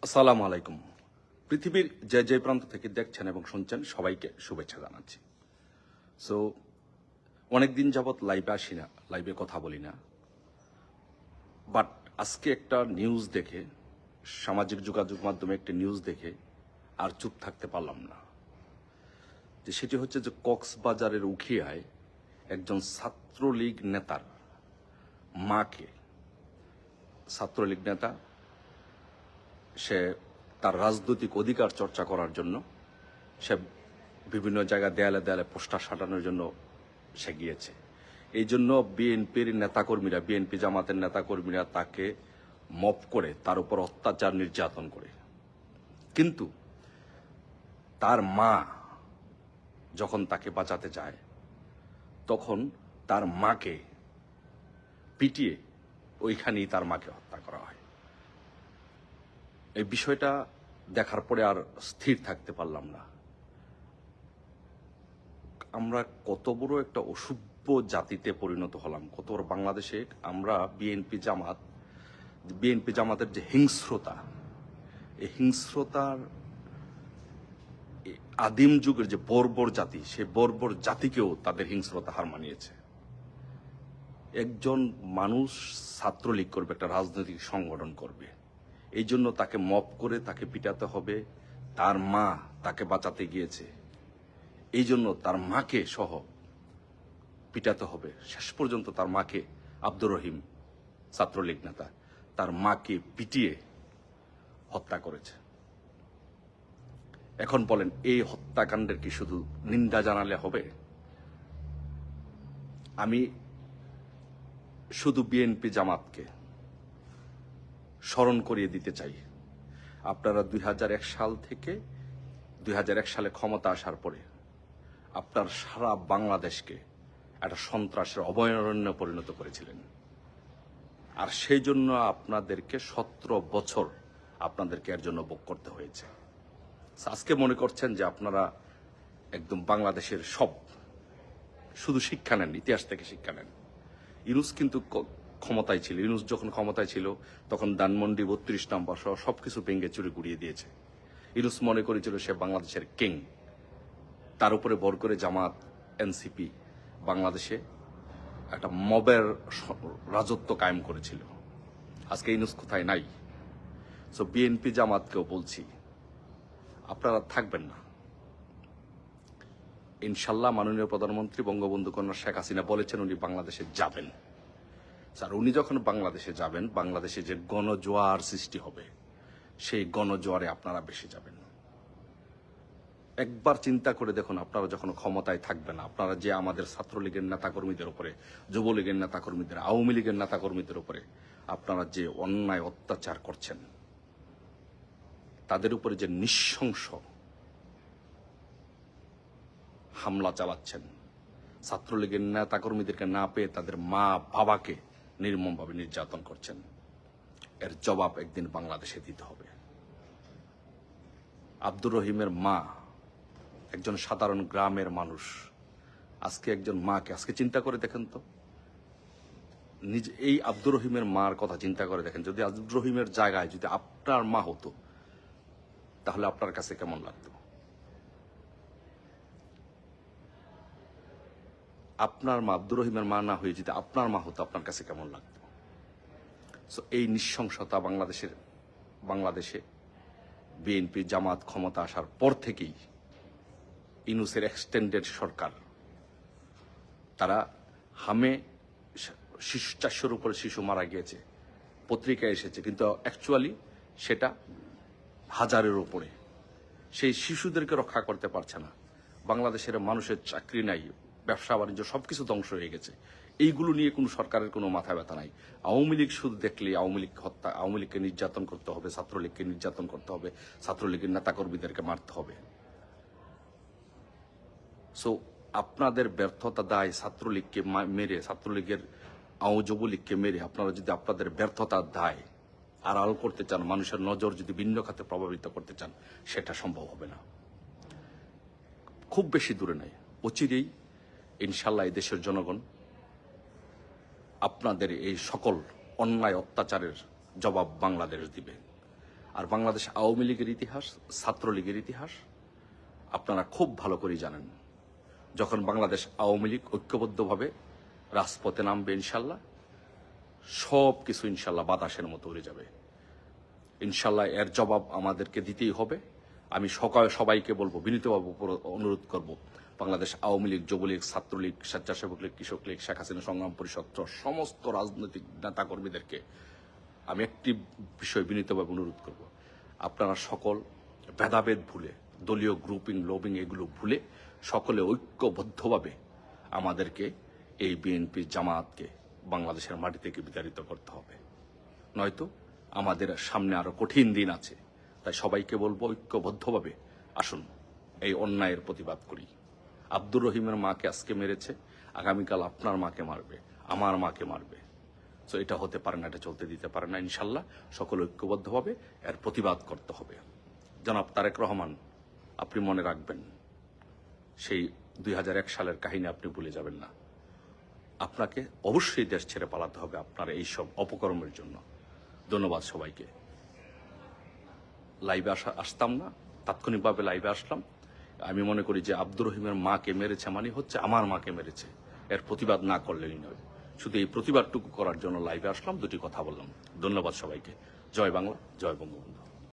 আসসালামু আলাইকুম। পৃথিবীর যে যে প্রান্ত থেকে দেখছেন এবং শুনছেন সবাইকে শুভেচ্ছা জানাচ্ছি। সো অনেকদিন যাবৎ লাইভে আসি না, লাইভে কথা বলি না, বাট আজকে একটা নিউজ দেখে, সামাজিক যোগাযোগ মাধ্যমে একটা নিউজ দেখে আর চুপ থাকতে পারলাম না। যে সেটি হচ্ছে যে কক্সবাজারের উখিয়ায় একজন ছাত্রলীগ নেতার মাকে, ছাত্রলীগ নেতা সে তার রাজনৈতিক অধিকার চর্চা করার জন্য সে বিভিন্ন জায়গায় দেয়ালে দেয়ালে পোস্টার সাটানোর জন্য সে গিয়েছে। এই জন্য বিএনপির নেতাকর্মীরা, বিএনপি জামাতের নেতাকর্মীরা তাকে মপ করে তার উপর অত্যাচার নির্যাতন করে। কিন্তু তার মা যখন তাকে বাঁচাতে যায় তখন তার মাকে পিটিয়ে ওইখানেই তার মাকে হত্যা করা হয়। এই বিষয়টা দেখার পরে আর স্থির থাকতে পারলাম না। আমরা কত বড় একটা অসভ্য জাতিতে পরিণত হলাম, কত বড় বাংলাদেশে আমরা বিএনপি জামাতের যে হিংস্রতা, এই হিংস্রতার আদিম যুগের যে বর্বর জাতি, সেই বর্বর জাতিকেও তাদের হিংস্রতা হার মানিয়েছে। একজন মানুষ ছাত্রলীগ করবে, একটা রাজনৈতিক সংগঠন করবে, এই জন্য তাকে মপ করে তাকে পিটাতে হবে। তার মা তাকে বাঁচাতে গিয়েছে, এই জন্য তার মাকে সহ পিটাতে হবে। শেষ পর্যন্ত তার মাকে, আব্দুর রহিম ছাত্রলীগ নেতা, তার মাকে পিটিয়ে হত্যা করেছে। এখন বলেন, এই হত্যাকাণ্ডের কি শুধু নিন্দা জানালে হবে? আমি শুধু বিএনপি জামাতকে স্মরণ করিয়ে দিতে চাই, আপনারা 2001 সাল থেকে 2001 সালে ক্ষমতা আসার পরে আপনার সারা বাংলাদেশকে একটা সন্ত্রাসের অভয়ারণ্যে পরিণত করেছিলেন। আর সেই জন্য আপনাদেরকে 17 বছর আপনাদেরকে এর জন্য ভোগ করতে হয়েছে। আজকে মনে করছেন যে আপনারা একদম বাংলাদেশের সব, শুধু শিক্ষা নেন, ইতিহাস থেকে শিক্ষা নেন। ইউনূস কিন্তু ক্ষমতায় ছিল, ইউনূস যখন ক্ষমতায় ছিল তখন ধানমন্ডি 32 নম্বর সহ সবকিছু ভেঙে চুরি গুড়িয়ে দিয়েছে। ইউনূস মনে করেছিল সে বাংলাদেশের কিং। তার উপরে ভর করে জামাত, এনসিপি বাংলাদেশে একটা মবের রাজত্ব কায়েম করেছিল। আজকে ইউনূস কোথায় নাই। সো বিএনপি জামাতকেও বলছি, আপনারা থাকবেন না। ইনশাল্লাহ মাননীয় প্রধানমন্ত্রী বঙ্গবন্ধু কন্যা শেখ হাসিনা বলেছেন উনি বাংলাদেশে যাবেন। স্যার, উনি যখন বাংলাদেশে যাবেন, বাংলাদেশে যে গণজোয়ার সৃষ্টি হবে, সেই গণজোয়ারে আপনারা বেশি যাবেন। একবার চিন্তা করে দেখুন, আপনারা যখন ক্ষমতায় থাকবেন, আপনারা যে আমাদের ছাত্রলীগের নেতাকর্মীদের উপরে, যুবলীগের নেতাকর্মীদের, আওয়ামী লীগের নেতাকর্মীদের উপরে আপনারা যে অন্যায় অত্যাচার করছেন, তাদের উপরে যে নৃশংস হামলা চালাচ্ছেন, ছাত্রলীগের নেতাকর্মীদেরকে না পেয়ে তাদের মা বাবাকে নির্মমভাবে নির্যাতন করছেন, এর জবাব একদিন বাংলাদেশে দিতে হবে। আব্দুর রহিমের মা একজন সাধারণ গ্রামের মানুষ, আজকে একজন মাকে, আজকে চিন্তা করে দেখেন তো, নিজে এই আব্দুর রহিমের মার কথা চিন্তা করে দেখেন, যদি আব্দুর রহিমের জায়গায় যদি আপনার মা হতো তাহলে আপনার কাছে কেমন লাগতো? আপনার মা, আব্দুর রহিমের মা না হয়ে যদি আপনার মা হতো, আপনার কাছে কেমন লাগতো? সো এই নৃশংসতা বাংলাদেশে বিএনপি জামাত ক্ষমতা আসার পর থেকেই, ইউনূসের এক্সটেন্ডেড সরকার, তারা হামে 400-র উপরে শিশু মারা গিয়েছে, পত্রিকায় এসেছে, কিন্তু অ্যাকচুয়ালি সেটা 1000-এর উপরে। সেই শিশুদেরকে রক্ষা করতে পারছে না। বাংলাদেশের মানুষের চাকরি নাই, ব্যবসা বাণিজ্য সবকিছু ধ্বংস হয়ে গেছে। এইগুলো নিয়ে কোনো সরকারের কোনো মাথা ব্যথা নাই। আওয়ামী লীগ শুধু দেখলেই আওয়ামী লীগ হত্যা, আওয়ামী লীগকে নির্যাতন করতে হবে, ছাত্রলীগকে নির্যাতন করতে হবে, ছাত্রলীগের নেতাকর্মীদেরকে মারতে হবে। সো আপনাদের ব্যর্থতা দায় ছাত্রলীগকে মেরে, ছাত্রলীগের যুবলীগকে মেরে আপনারা যদি আপনাদের ব্যর্থতার দায় আড়াল করতে চান, মানুষের নজর যদি ভিন্ন খাতে প্রভাবিত করতে চান, সেটা সম্ভব হবে না। খুব বেশি দূরে নাই, অচিরেই ইনশাল্লাহ এই দেশের জনগণ আপনাদের এই সকল অন্যায় অত্যাচারের জবাব বাংলাদেশ দিবে। আর বাংলাদেশ আওয়ামী লীগের ইতিহাস, ছাত্রলীগের ইতিহাস আপনারা খুব ভালো করে জানেন। যখন বাংলাদেশ আওয়ামী লীগ ঐক্যবদ্ধভাবে রাজপথে নামবে ইনশাল্লাহ, সব কিছু ইনশাল্লাহ বাতাসের মতো উড়ে যাবে। ইনশাল্লাহ এর জবাব আমাদেরকে দিতেই হবে। আমি সবাইকে বলবো, বিনীতভাবে অনুরোধ করব, বাংলাদেশ আওয়ামী লীগ, যুবলীগ, ছাত্রলীগ, স্বেচ্ছাসেবক লীগ, কৃষক লীগ, শেখ হাসিনা সংগ্রাম পরিষদ সমস্ত রাজনৈতিক নেতাকর্মীদেরকে আমি একটি বিষয় বিনীতভাবে অনুরোধ করব, আপনারা সকল ভেদাভেদ ভুলে, দলীয় গ্রুপিং লবিং এগুলো ভুলে সকলে ঐক্যবদ্ধভাবে আমাদেরকে এই বিএনপি জামায়াতকে বাংলাদেশের মাটি থেকে বিতাড়িত করতে হবে। নয়তো আমাদের সামনে আরো কঠিন দিন আছে। তাই সবাইকে বলবো, ঐক্যবদ্ধভাবে আসুন এই অন্যায়ের প্রতিবাদ করি। আব্দুর রহিমের মাকে আজকে মেরেছে, আগামীকাল আপনার মাকে মারবে, আমার মাকে মারবে। তো এটা হতে পারে না, এটা চলতে দিতে পারে না। ইনশাল্লাহ সকল ঐক্যবদ্ধভাবে এর প্রতিবাদ করতে হবে। জনাব তারেক রহমান, আপনি মনে রাখবেন, সেই 2001 সালের কাহিনী আপনি ভুলে যাবেন না। আপনাকে অবশ্যই দেশ ছেড়ে পালাতে হবে আপনার এইসব অপকর্মের জন্য। ধন্যবাদ সবাইকে। লাইভে আসতাম না, তাৎক্ষণিকভাবে লাইভে আসলাম। আমি মনে করি যে আব্দুর রহিমের মাকে মেরেছে মানে হচ্ছে আমার মাকে মেরেছে, এর প্রতিবাদ না করলেই নয়। শুধু এই প্রতিবাদটুকু করার জন্য লাইভে আসলাম, দুটি কথা বললাম। ধন্যবাদ সবাইকে। জয় বাংলা, জয় বঙ্গবন্ধু।